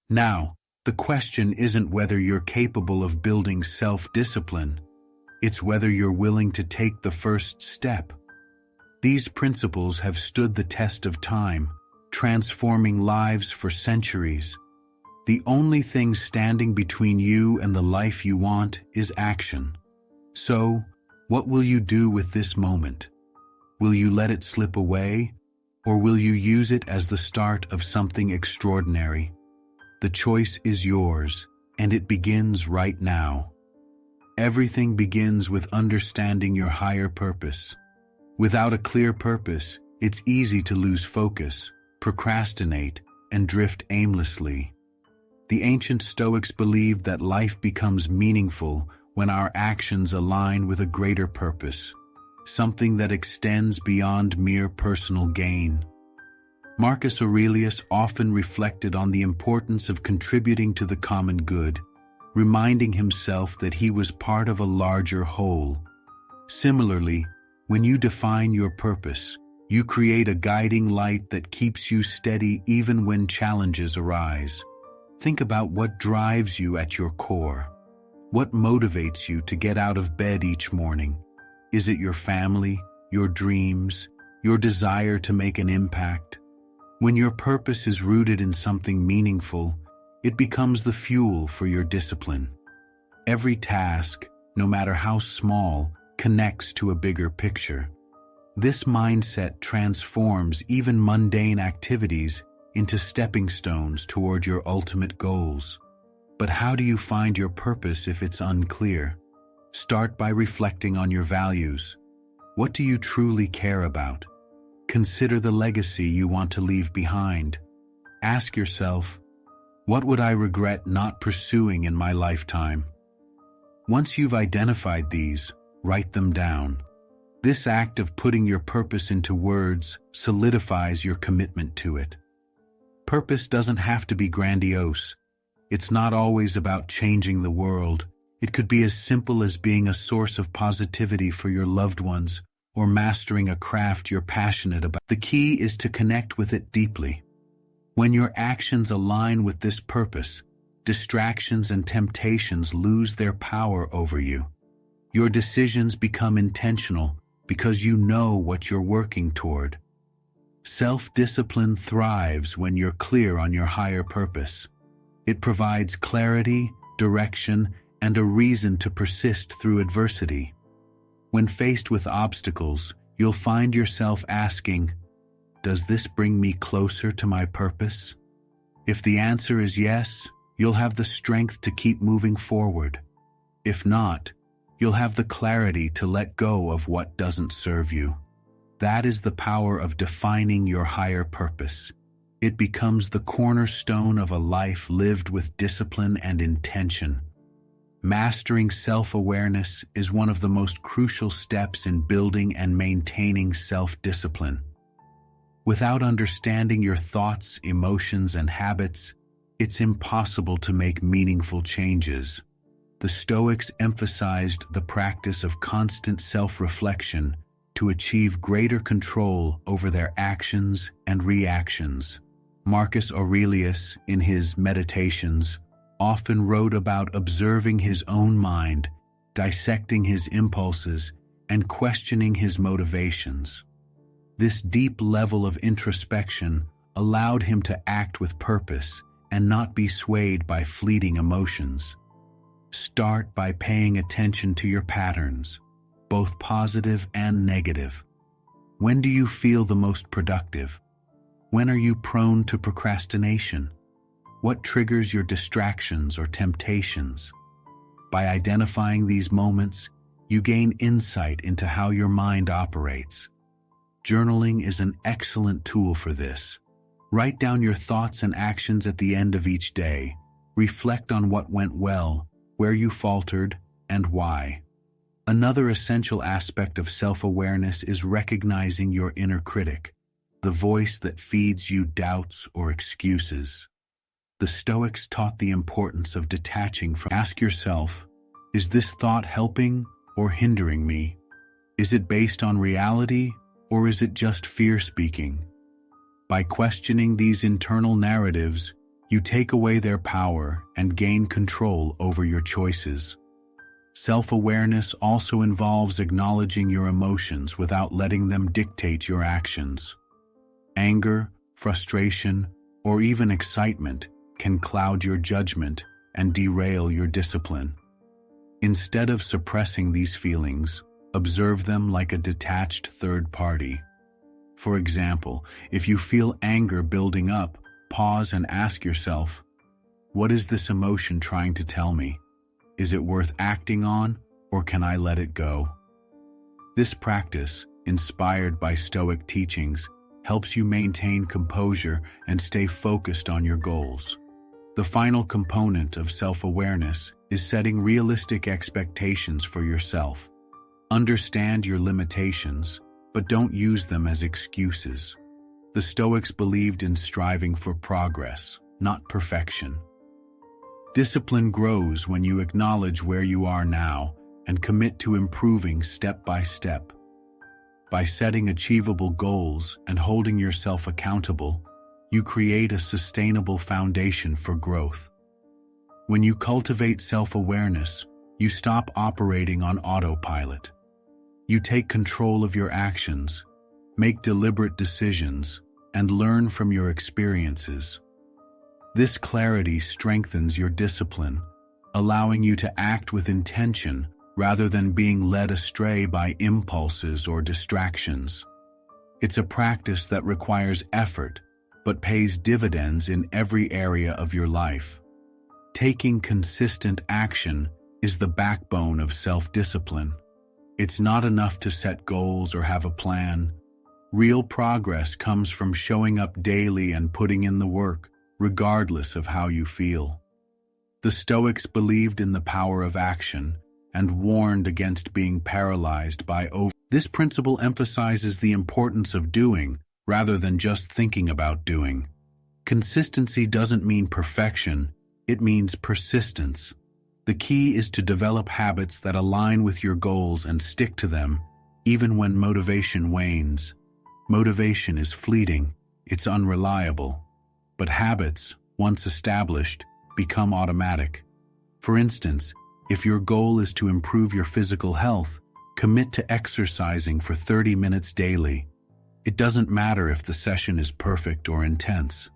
Now, the question isn't whether you're capable of building self-discipline, it's whether you're willing to take the first step. These principles have stood the test of time, transforming lives for centuries. The only thing standing between you and the life you want is action. So, what will you do with this moment? Will you let it slip away, or will you use it as the start of something extraordinary? The choice is yours, and it begins right now. Everything begins with understanding your higher purpose. Without a clear purpose, it's easy to lose focus, procrastinate, and drift aimlessly. The ancient Stoics believed that life becomes meaningful when our actions align with a greater purpose, something that extends beyond mere personal gain. Marcus Aurelius often reflected on the importance of contributing to the common good, reminding himself that he was part of a larger whole. Similarly, when you define your purpose, you create a guiding light that keeps you steady even when challenges arise. Think about what drives you at your core. What motivates you to get out of bed each morning? Is it your family, your dreams, your desire to make an impact? When your purpose is rooted in something meaningful, it becomes the fuel for your discipline. Every task, no matter how small, connects to a bigger picture. This mindset transforms even mundane activities into stepping stones toward your ultimate goals. But how do you find your purpose if it's unclear? Start by reflecting on your values. What do you truly care about? Consider the legacy you want to leave behind. Ask yourself, what would I regret not pursuing in my lifetime? Once you've identified these, write them down. This act of putting your purpose into words solidifies your commitment to it. Purpose doesn't have to be grandiose. It's not always about changing the world. It could be as simple as being a source of positivity for your loved ones or mastering a craft you're passionate about. The key is to connect with it deeply. When your actions align with this purpose, distractions and temptations lose their power over you. Your decisions become intentional because you know what you're working toward. Self-discipline thrives when you're clear on your higher purpose. It provides clarity, direction, and a reason to persist through adversity. When faced with obstacles, you'll find yourself asking, does this bring me closer to my purpose? If the answer is yes, you'll have the strength to keep moving forward. If not, you'll have the clarity to let go of what doesn't serve you. That is the power of defining your higher purpose. It becomes the cornerstone of a life lived with discipline and intention. Mastering self-awareness is one of the most crucial steps in building and maintaining self-discipline. Without understanding your thoughts, emotions, and habits, it's impossible to make meaningful changes. The Stoics emphasized the practice of constant self-reflection to achieve greater control over their actions and reactions. Marcus Aurelius, in his Meditations, often wrote about observing his own mind, dissecting his impulses, and questioning his motivations. This deep level of introspection allowed him to act with purpose and not be swayed by fleeting emotions. Start by paying attention to your patterns, both positive and negative. When do you feel the most productive? When are you prone to procrastination? What triggers your distractions or temptations? By identifying these moments, you gain insight into how your mind operates. Journaling is an excellent tool for this. Write down your thoughts and actions at the end of each day. Reflect on what went well, where you faltered, and why. Another essential aspect of self-awareness is recognizing your inner critic, the voice that feeds you doubts or excuses. The Stoics taught the importance of detaching from. Ask yourself, is this thought helping or hindering me? Is it based on reality or is it just fear speaking? By questioning these internal narratives, You take away their power and gain control over your choices. Self-awareness also involves acknowledging your emotions without letting them dictate your actions. Anger, frustration, or even excitement can cloud your judgment and derail your discipline. Instead of suppressing these feelings, observe them like a detached third party. For example, if you feel anger building up, pause and ask yourself, what is this emotion trying to tell me? Is it worth acting on, or can I let it go? This practice, inspired by Stoic teachings, helps you maintain composure and stay focused on your goals. The final component of self-awareness is setting realistic expectations for yourself. Understand your limitations, but don't use them as excuses. The Stoics believed in striving for progress, not perfection. Discipline grows when you acknowledge where you are now and commit to improving step by step. By setting achievable goals and holding yourself accountable, you create a sustainable foundation for growth. When you cultivate self-awareness, you stop operating on autopilot. You take control of your actions, make deliberate decisions, and learn from your experiences. This clarity strengthens your discipline, allowing you to act with intention rather than being led astray by impulses or distractions. It's a practice that requires effort, but pays dividends in every area of your life. Taking consistent action is the backbone of self-discipline. It's not enough to set goals or have a plan. Real progress comes from showing up daily and putting in the work, regardless of how you feel. The Stoics believed in the power of action and warned against being paralyzed by This principle emphasizes the importance of doing rather than just thinking about doing. Consistency doesn't mean perfection, it means persistence. The key is to develop habits that align with your goals and stick to them, even when motivation wanes. Motivation is fleeting, it's unreliable. But habits, once established, become automatic. For instance, if your goal is to improve your physical health, commit to exercising for 30 minutes daily. It doesn't matter if the session is perfect or intense.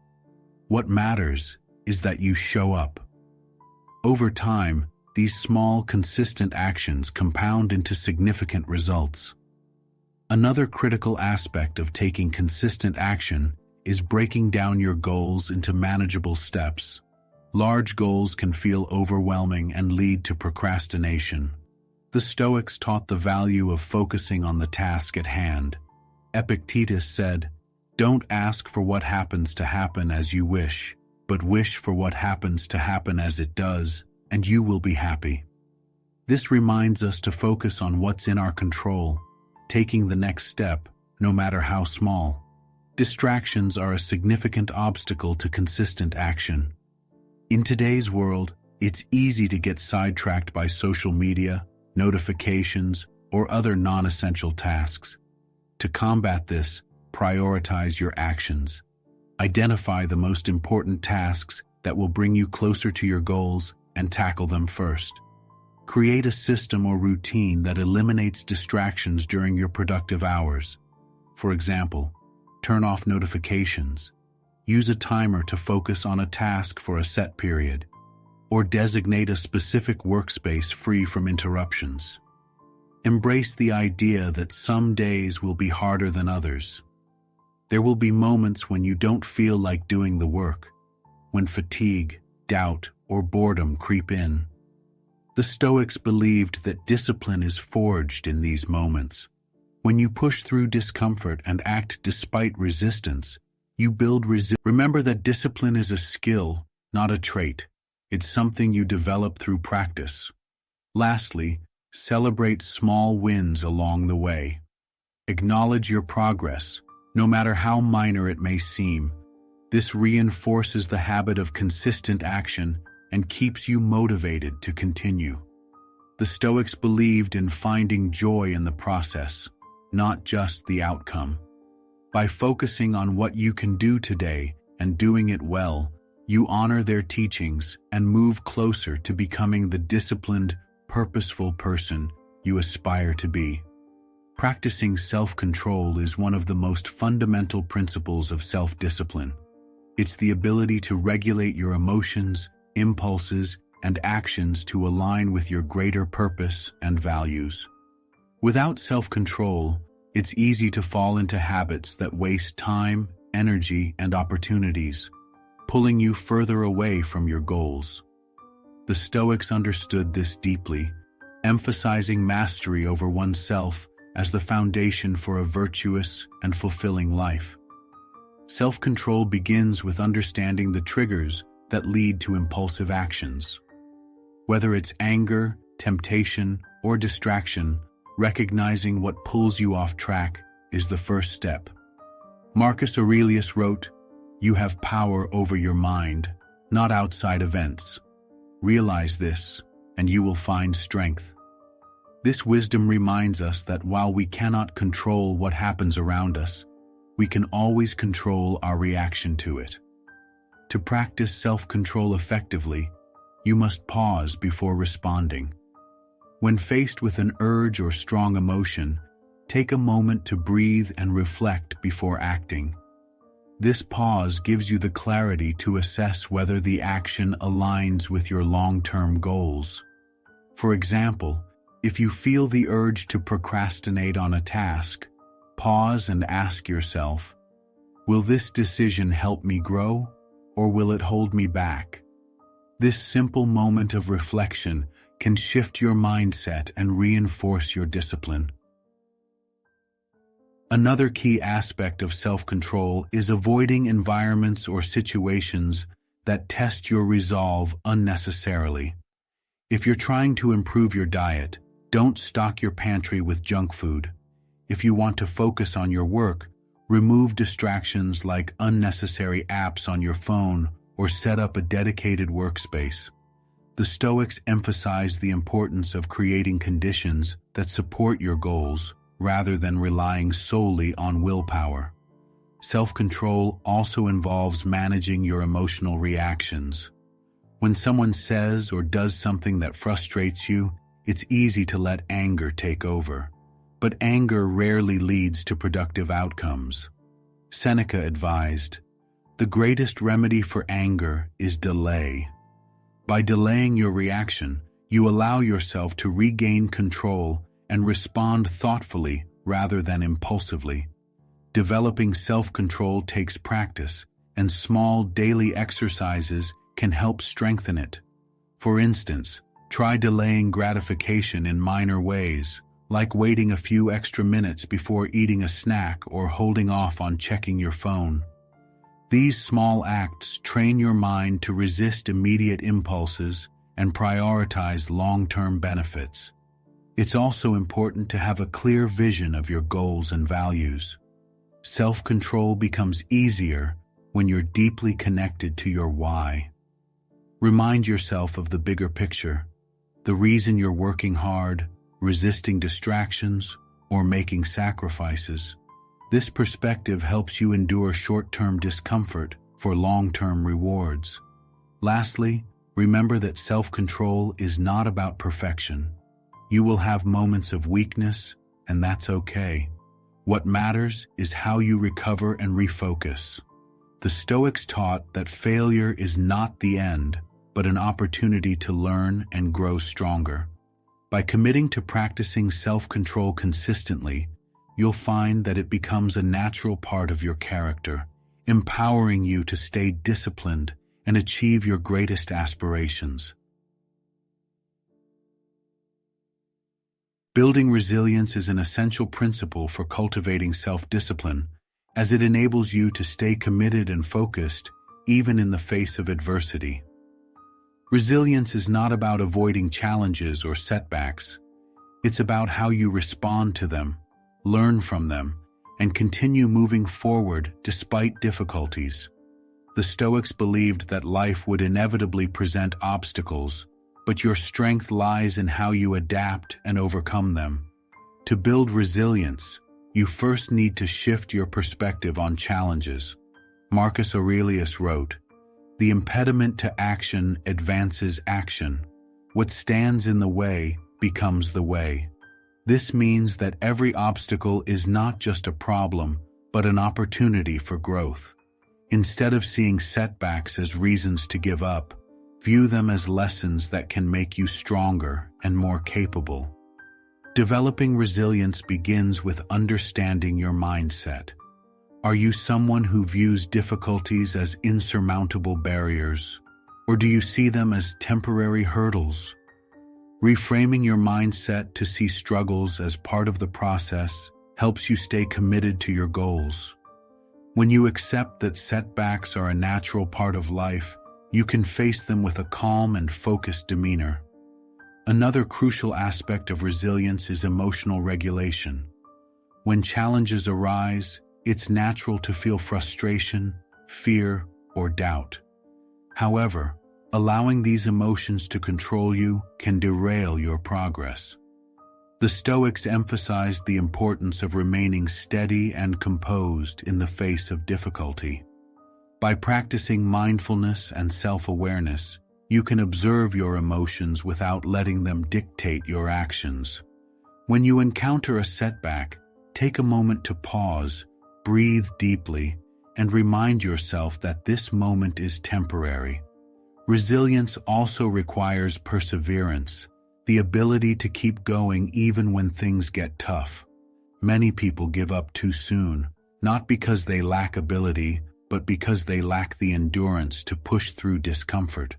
What matters is that you show up. Over time, these small, consistent actions compound into significant results. Another critical aspect of taking consistent action is breaking down your goals into manageable steps. Large goals can feel overwhelming and lead to procrastination. The Stoics taught the value of focusing on the task at hand. Epictetus said, "Don't ask for what happens to happen as you wish, but wish for what happens to happen as it does, and you will be happy." This reminds us to focus on what's in our control, taking the next step, no matter how small. Distractions are a significant obstacle to consistent action. In today's world, it's easy to get sidetracked by social media, notifications, or other non-essential tasks. To combat this, prioritize your actions. Identify the most important tasks that will bring you closer to your goals and tackle them first. Create a system or routine that eliminates distractions during your productive hours. For example, turn off notifications. Use a timer to focus on a task for a set period, or designate a specific workspace free from interruptions. Embrace the idea that some days will be harder than others. There will be moments when you don't feel like doing the work, when fatigue, doubt, or boredom creep in. The Stoics believed that discipline is forged in these moments. When you push through discomfort and act despite resistance, you build resilience. Remember that discipline is a skill, not a trait. It's something you develop through practice. Lastly, celebrate small wins along the way. Acknowledge your progress, no matter how minor it may seem. This reinforces the habit of consistent action and keeps you motivated to continue. The Stoics believed in finding joy in the process, not just the outcome. By focusing on what you can do today and doing it well, You honor their teachings and move closer to becoming the disciplined, purposeful person you aspire to be. Practicing self-control is one of the most fundamental principles of self-discipline. It's the ability to regulate your emotions, impulses, and actions to align with your greater purpose and values. Without self-control, it's easy to fall into habits that waste time, energy, and opportunities, pulling you further away from your goals. The Stoics understood this deeply, emphasizing mastery over oneself as the foundation for a virtuous and fulfilling life. Self-control begins with understanding the triggers that lead to impulsive actions. Whether it's anger, temptation, or distraction, recognizing what pulls you off track is the first step. Marcus Aurelius wrote, "You have power over your mind, not outside events. Realize this, and you will find strength." This wisdom reminds us that while we cannot control what happens around us, we can always control our reaction to it. To practice self-control effectively, you must pause before responding. When faced with an urge or strong emotion, take a moment to breathe and reflect before acting. This pause gives you the clarity to assess whether the action aligns with your long-term goals. For example, if you feel the urge to procrastinate on a task, pause and ask yourself, will this decision help me grow, or will it hold me back? This simple moment of reflection can shift your mindset and reinforce your discipline. Another key aspect of self-control is avoiding environments or situations that test your resolve unnecessarily. If you're trying to improve your diet, don't stock your pantry with junk food. If you want to focus on your work, remove distractions like unnecessary apps on your phone or set up a dedicated workspace. The Stoics emphasize the importance of creating conditions that support your goals rather than relying solely on willpower. Self-control also involves managing your emotional reactions. When someone says or does something that frustrates you, it's easy to let anger take over. But anger rarely leads to productive outcomes. Seneca advised, "The greatest remedy for anger is delay." By delaying your reaction, you allow yourself to regain control and respond thoughtfully rather than impulsively. Developing self-control takes practice, and small daily exercises can help strengthen it. For instance, try delaying gratification in minor ways, like waiting a few extra minutes before eating a snack or holding off on checking your phone. These small acts train your mind to resist immediate impulses and prioritize long-term benefits. It's also important to have a clear vision of your goals and values. Self-control becomes easier when you're deeply connected to your why. Remind yourself of the bigger picture, the reason you're working hard, resisting distractions, or making sacrifices. This perspective helps you endure short-term discomfort for long-term rewards. Lastly, remember that self-control is not about perfection. You will have moments of weakness, and that's okay. What matters is how you recover and refocus. The Stoics taught that failure is not the end, but an opportunity to learn and grow stronger. By committing to practicing self-control consistently, you'll find that it becomes a natural part of your character, empowering you to stay disciplined and achieve your greatest aspirations. Building resilience is an essential principle for cultivating self-discipline, as it enables you to stay committed and focused even in the face of adversity. Resilience is not about avoiding challenges or setbacks. It's about how you respond to them, learn from them, and continue moving forward despite difficulties. The Stoics believed that life would inevitably present obstacles, but your strength lies in how you adapt and overcome them. To build resilience, you first need to shift your perspective on challenges. Marcus Aurelius wrote, The impediment to action advances action. What stands in the way becomes the way. This means that every obstacle is not just a problem, but an opportunity for growth. Instead of seeing setbacks as reasons to give up, view them as lessons that can make you stronger and more capable. Developing resilience begins with understanding your mindset. Are you someone who views difficulties as insurmountable barriers, or do you see them as temporary hurdles? Reframing your mindset to see struggles as part of the process helps you stay committed to your goals. When you accept that setbacks are a natural part of life, you can face them with a calm and focused demeanor. Another crucial aspect of resilience is emotional regulation. When challenges arise, it's natural to feel frustration, fear, or doubt. However, allowing these emotions to control you can derail your progress. The Stoics emphasized the importance of remaining steady and composed in the face of difficulty. By practicing mindfulness and self-awareness, you can observe your emotions without letting them dictate your actions. When you encounter a setback, take a moment to pause, breathe deeply, and remind yourself that this moment is temporary. Resilience also requires perseverance, the ability to keep going even when things get tough. Many people give up too soon, not because they lack ability, but because they lack the endurance to push through discomfort.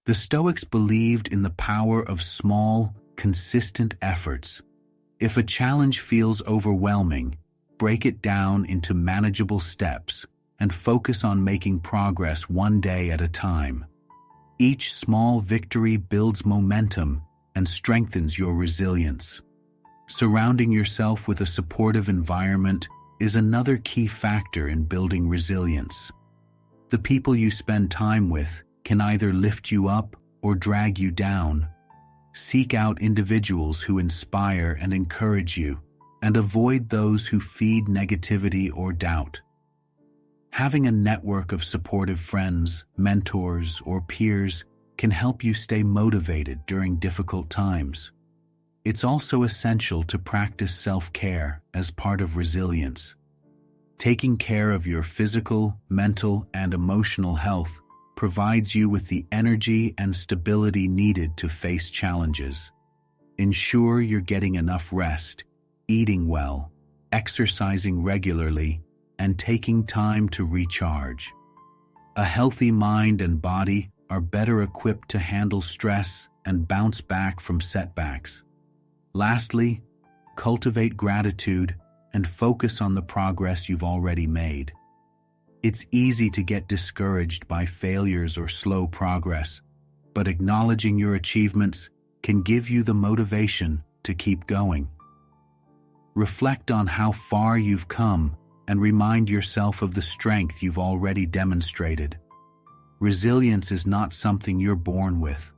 The Stoics believed in the power of small, consistent efforts. If a challenge feels overwhelming, break it down into manageable steps and focus on making progress one day at a time. Each small victory builds momentum and strengthens your resilience. Surrounding yourself with a supportive environment is another key factor in building resilience. The people you spend time with can either lift you up or drag you down. Seek out individuals who inspire and encourage you, and avoid those who feed negativity or doubt. Having a network of supportive friends, mentors, or peers can help you stay motivated during difficult times. It's also essential to practice self-care as part of resilience. Taking care of your physical, mental, and emotional health provides you with the energy and stability needed to face challenges. Ensure you're getting enough rest, eating well, exercising regularly, and taking time to recharge. A healthy mind and body are better equipped to handle stress and bounce back from setbacks. Lastly, cultivate gratitude and focus on the progress you've already made. It's easy to get discouraged by failures or slow progress, but acknowledging your achievements can give you the motivation to keep going. Reflect on how far you've come and remind yourself of the strength you've already demonstrated. Resilience is not something you're born with.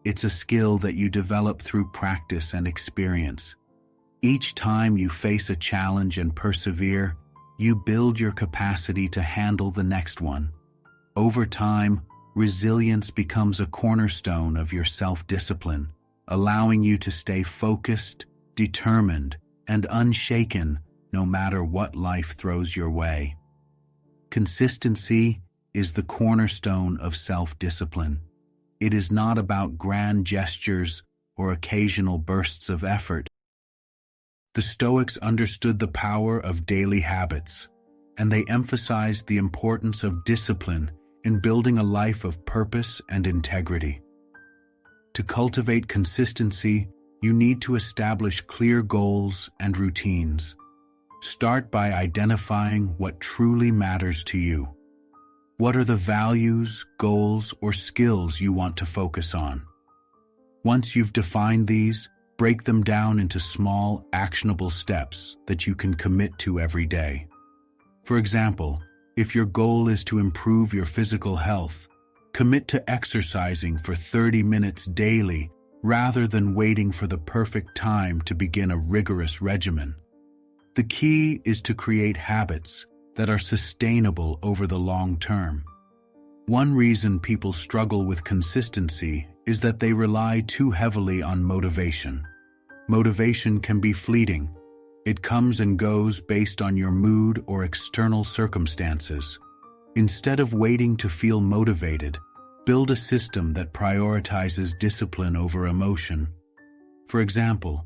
It's a skill that you develop through practice and experience. Each time you face a challenge and persevere, you build your capacity to handle the next one. Over time, resilience becomes a cornerstone of your self-discipline, allowing you to stay focused, determined, and unshaken no matter what life throws your way. Consistency is the cornerstone of self-discipline. It is not about grand gestures or occasional bursts of effort. The Stoics understood the power of daily habits, and they emphasized the importance of discipline in building a life of purpose and integrity. To cultivate consistency, you need to establish clear goals and routines. Start by identifying what truly matters to you. What are the values, goals, or skills you want to focus on? Once you've defined these, break them down into small, actionable steps that you can commit to every day. For example, if your goal is to improve your physical health, commit to exercising for 30 minutes daily rather than waiting for the perfect time to begin a rigorous regimen. The key is to create habits that are sustainable over the long term. One reason people struggle with consistency is that they rely too heavily on motivation. Motivation can be fleeting. It comes and goes based on your mood or external circumstances. Instead of waiting to feel motivated, build a system that prioritizes discipline over emotion. For example,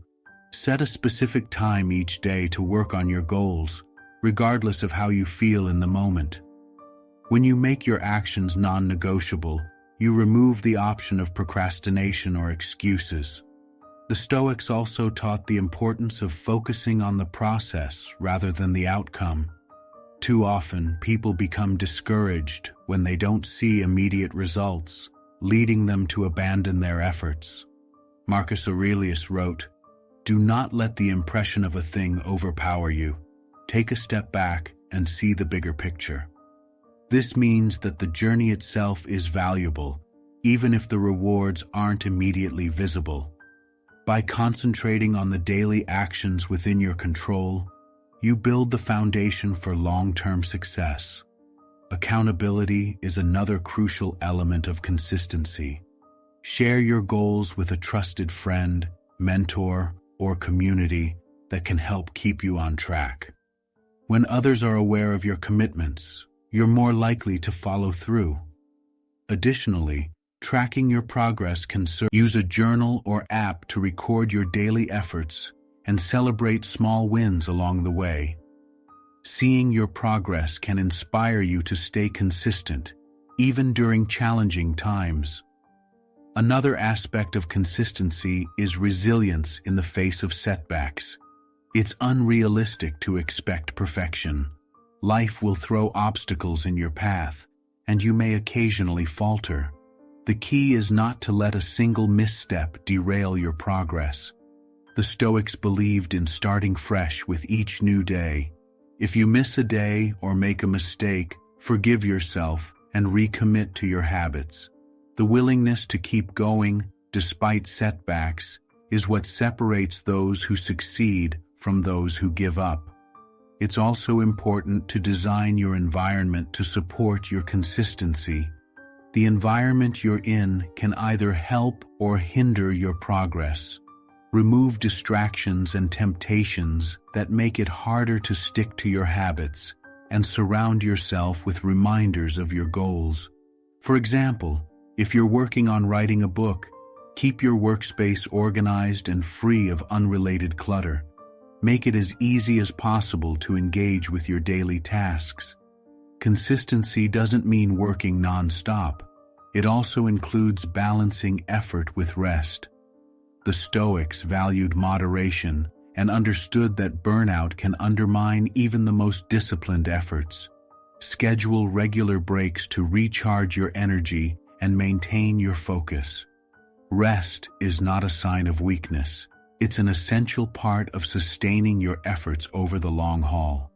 set a specific time each day to work on your goals, regardless of how you feel in the moment. When you make your actions non-negotiable, you remove the option of procrastination or excuses. The Stoics also taught the importance of focusing on the process rather than the outcome. Too often, people become discouraged when they don't see immediate results, leading them to abandon their efforts. Marcus Aurelius wrote, "Do not let the impression of a thing overpower you. Take a step back and see the bigger picture." This means that the journey itself is valuable, even if the rewards aren't immediately visible. By concentrating on the daily actions within your control, you build the foundation for long-term success. Accountability is another crucial element of consistency. Share your goals with a trusted friend, mentor, or community that can help keep you on track. When others are aware of your commitments, you're more likely to follow through. Additionally, tracking your progress can serve. Use a journal or app to record your daily efforts and celebrate small wins along the way. Seeing your progress can inspire you to stay consistent, even during challenging times. Another aspect of consistency is resilience in the face of setbacks. It's unrealistic to expect perfection. Life will throw obstacles in your path, and you may occasionally falter. The key is not to let a single misstep derail your progress. The Stoics believed in starting fresh with each new day. If you miss a day or make a mistake, forgive yourself and recommit to your habits. The willingness to keep going, despite setbacks, is what separates those who succeed from those who give up. It's also important to design your environment to support your consistency. The environment you're in can either help or hinder your progress. Remove distractions and temptations that make it harder to stick to your habits, and surround yourself with reminders of your goals. For example, if you're working on writing a book, keep your workspace organized and free of unrelated clutter. Make it as easy as possible to engage with your daily tasks. Consistency doesn't mean working non-stop. It also includes balancing effort with rest. The Stoics valued moderation and understood that burnout can undermine even the most disciplined efforts. Schedule regular breaks to recharge your energy and maintain your focus. Rest is not a sign of weakness. It's an essential part of sustaining your efforts over the long haul.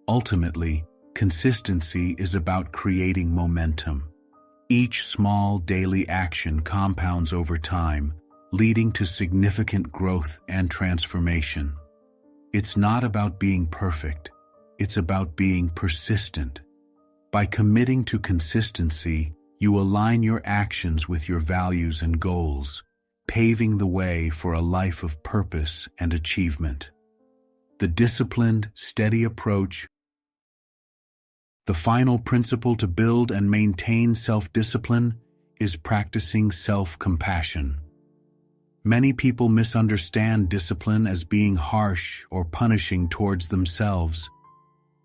Ultimately, consistency is about creating momentum. Each small daily action compounds over time, leading to significant growth and transformation. It's not about being perfect. It's about being persistent. By committing to consistency, you align your actions with your values and goals, paving the way for a life of purpose and achievement. The disciplined, steady approach. The final principle to build and maintain self-discipline is practicing self-compassion. Many people misunderstand discipline as being harsh or punishing towards themselves,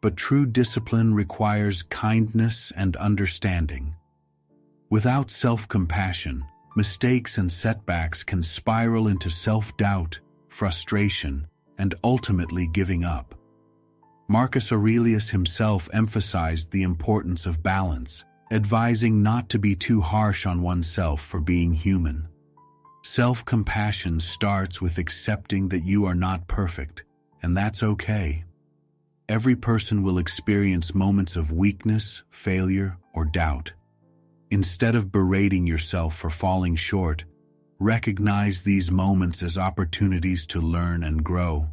but true discipline requires kindness and understanding. Without self-compassion, mistakes and setbacks can spiral into self-doubt, frustration, and ultimately giving up. Marcus Aurelius himself emphasized the importance of balance, advising not to be too harsh on oneself for being human. Self-compassion starts with accepting that you are not perfect, and that's okay. Every person will experience moments of weakness, failure, or doubt. Instead of berating yourself for falling short, recognize these moments as opportunities to learn and grow.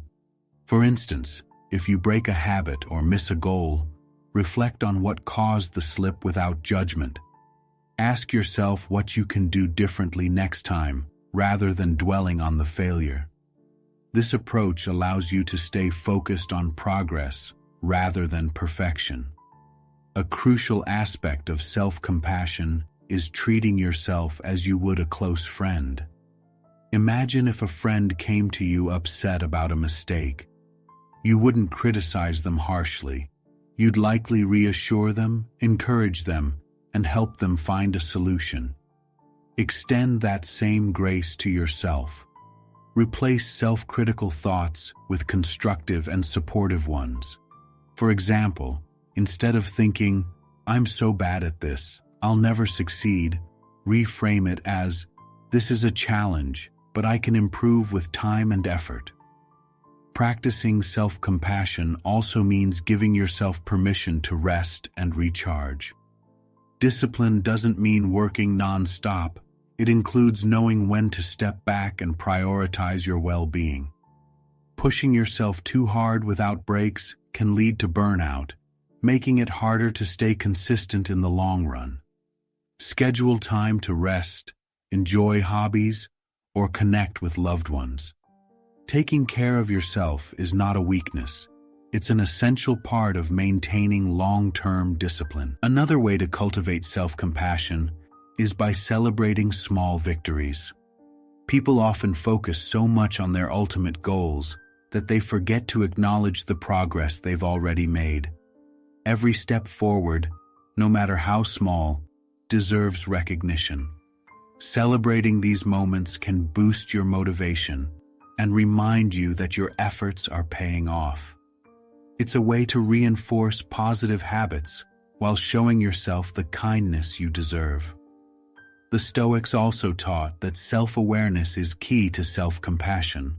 For instance, if you break a habit or miss a goal, reflect on what caused the slip without judgment. Ask yourself what you can do differently next time, rather than dwelling on the failure. This approach allows you to stay focused on progress rather than perfection. A crucial aspect of self-compassion is treating yourself as you would a close friend. Imagine if a friend came to you upset about a mistake. You wouldn't criticize them harshly. You'd likely reassure them, encourage them, and help them find a solution. Extend that same grace to yourself. Replace self-critical thoughts with constructive and supportive ones. For example, instead of thinking, "I'm so bad at this, I'll never succeed," reframe it as, "This is a challenge, but I can improve with time and effort." Practicing self-compassion also means giving yourself permission to rest and recharge. Discipline doesn't mean working non-stop. It includes knowing when to step back and prioritize your well-being. Pushing yourself too hard without breaks can lead to burnout, making it harder to stay consistent in the long run. Schedule time to rest, enjoy hobbies, or connect with loved ones. Taking care of yourself is not a weakness. It's an essential part of maintaining long-term discipline. Another way to cultivate self-compassion is by celebrating small victories. People often focus so much on their ultimate goals that they forget to acknowledge the progress they've already made. Every step forward, no matter how small, deserves recognition. Celebrating these moments can boost your motivation and remind you that your efforts are paying off. It's a way to reinforce positive habits while showing yourself the kindness you deserve. The Stoics also taught that self-awareness is key to self-compassion.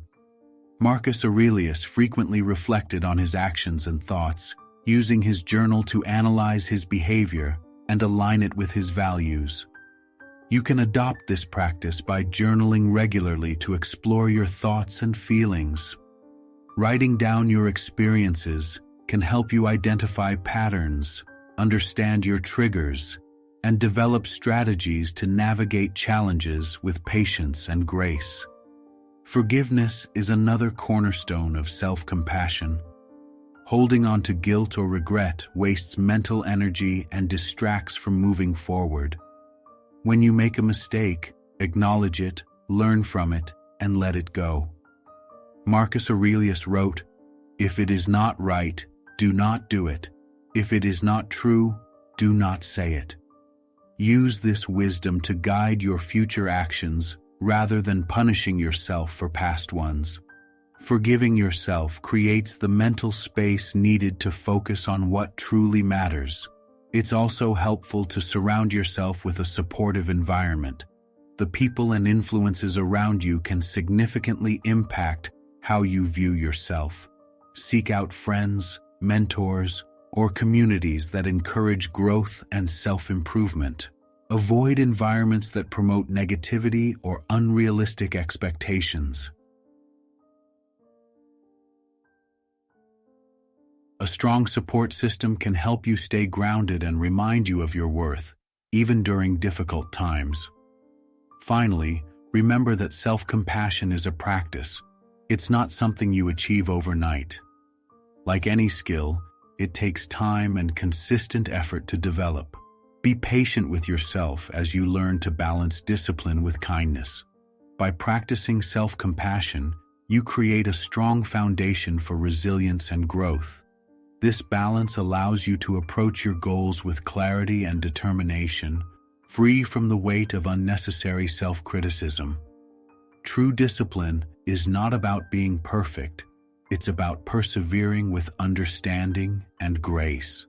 Marcus Aurelius frequently reflected on his actions and thoughts, using his journal to analyze his behavior and align it with his values. You can adopt this practice by journaling regularly to explore your thoughts and feelings. Writing down your experiences can help you identify patterns, understand your triggers, and develop strategies to navigate challenges with patience and grace. Forgiveness is another cornerstone of self-compassion. Holding on to guilt or regret wastes mental energy and distracts from moving forward. When you make a mistake, acknowledge it, learn from it, and let it go. Marcus Aurelius wrote, "If it is not right, do not do it. If it is not true, do not say it." Use this wisdom to guide your future actions rather than punishing yourself for past ones. Forgiving yourself creates the mental space needed to focus on what truly matters. It's also helpful to surround yourself with a supportive environment. The people and influences around you can significantly impact how you view yourself. Seek out friends, mentors, or communities that encourage growth and self-improvement. Avoid environments that promote negativity or unrealistic expectations. A strong support system can help you stay grounded and remind you of your worth, even during difficult times. Finally, remember that self-compassion is a practice. It's not something you achieve overnight. Like any skill, it takes time and consistent effort to develop. Be patient with yourself as you learn to balance discipline with kindness. By practicing self-compassion, you create a strong foundation for resilience and growth. This balance allows you to approach your goals with clarity and determination, free from the weight of unnecessary self-criticism. True discipline is not about being perfect. It's about persevering with understanding and grace.